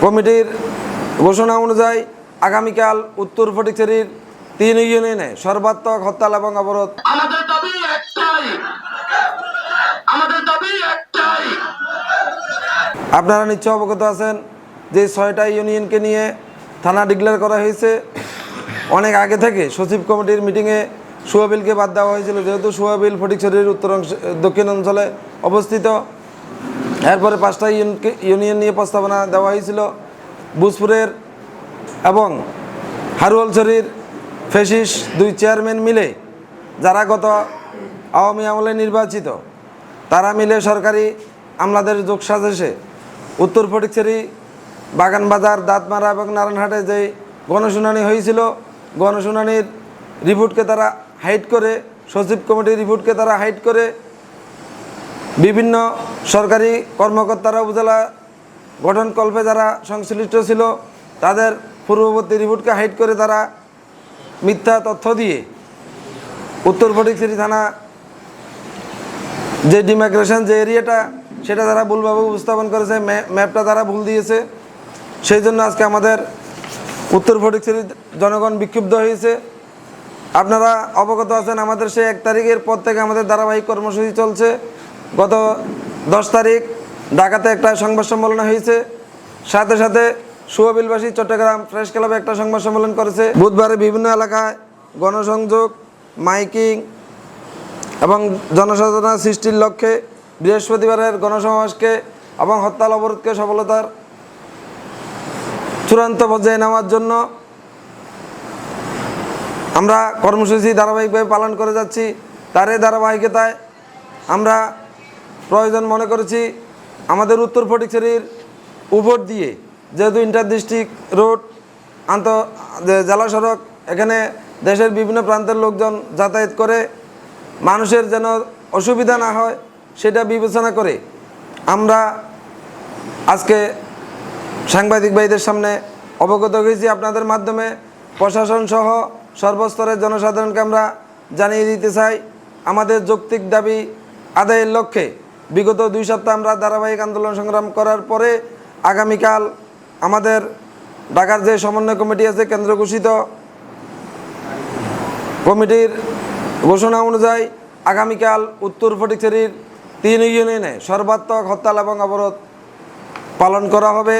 কমিটির ঘোষণা অনুযায়ী আগামীকাল উত্তর ফটিকছড়ির 3 ইউনিয়নে সর্বাত্মক হরতাল এবং অবরোধ। আমাদের দাবি একটাই, আমাদের দাবি একটাই। আপনারা নিশ্চয় অবগত আছেন যে 6টা ইউনিয়নকে নিয়ে থানা ডিক্লেয়ার করা হয়েছে। অনেক আগে থেকে সচিব কমিটির মিটিংয়ে সুয়াবিলকে বাদ দেওয়া হয়েছিল, যেহেতু সুয়াবিল ফটিকছড়ির দক্ষিণ অঞ্চলে অবস্থিত। এরপরে 5টা ইউনিয়ন নিয়ে প্রস্তাবনা দেওয়া হয়েছিল। বুজপুরের এবং হারুয়ালছড়ির ফেসিস 2 চেয়ারম্যান মিলে, যারা গত আওয়ামী আমলে নির্বাচিত, তারা মিলে সরকারি আমলাদের যোগ সাজেশে উত্তর ফটিকছড়ি, বাগানবাজার, দাঁতমারা এবং নারায়ণহাটে যে গণশুনানি হয়েছিল, গণশুনানির রিপোর্টকে তারা হাইড করে, সচিব কমিটির রিপোর্টকে তারা হাইড করে, বিভিন্ন সরকারি কর্মকর্তারা উপজেলা গঠনকল্পে যারা সংশ্লিষ্ট ছিল তাদের পূর্ববর্তী রিপোর্টকে হাইড করে তারা মিথ্যা তথ্য দিয়ে উত্তর ফটিকছড়ি থানা যে ডিমার্কেশন যে এরিয়াটা, সেটা তারা ভুলভাবে উপস্থাপন করেছে, ম্যাপটা তারা ভুল দিয়েছে। সেই জন্য আজকে আমাদের উত্তর ফটিকছড়ির জনগণ বিক্ষুব্ধ হয়েছে। আপনারা অবগত আছেন, আমাদের সেই 1 তারিখের পর থেকে আমাদের ধারাবাহিক কর্মসূচি চলছে। গত 10 তারিখ ঢাকাতে একটা সংবাদ সম্মেলন হয়েছে, সাথে সাথে সুয়াবিলবাসী চট্টগ্রাম প্রেস ক্লাবে একটা সংবাদ সম্মেলন করেছে। বুধবারে বিভিন্ন এলাকায় গণসংযোগ, মাইকিং এবং জনসচেতনতা সৃষ্টির লক্ষ্যে বৃহস্পতিবারের গণসমাবেশকে এবং হরতাল অবরোধকে সফলতার চূড়ান্ত পর্যায়ে নেওয়ার জন্য আমরা কর্মসূচি ধারাবাহিকভাবে পালন করে যাচ্ছি। তারই ধারাবাহিকতায় আমরা প্রয়োজন মনে করেছি আমাদের উত্তর ফটিকছড়ির উপর দিয়ে, যেহেতু ইন্টার ডিস্ট্রিক্ট রোড, জেলা সড়ক, এখানে দেশের বিভিন্ন প্রান্তের লোকজন যাতায়াত করে, মানুষের যেন অসুবিধা না হয় সেটা বিবেচনা করে আমরা আজকে সাংবাদিক ভাইদের সামনে অবগত হয়েছি। আপনাদের মাধ্যমে প্রশাসন সহ সর্বস্তরের জনসাধারণকে আমরা জানিয়ে দিতে চাই, আমাদের যৌক্তিক দাবি আদায়ের লক্ষ্যে বিগত 2 সপ্তাহ আমরা ধারাবাহিক আন্দোলন সংগ্রাম করার পরে আগামীকাল আমাদের ঢাকার যে সমন্বয় কমিটি আছে, কেন্দ্র ঘোষিত কমিটির ঘোষণা অনুযায়ী আগামীকাল উত্তর ফটিকছড়ির 3 ইউনিয়নে সর্বাত্মক হরতাল এবং অবরোধ পালন করা হবে।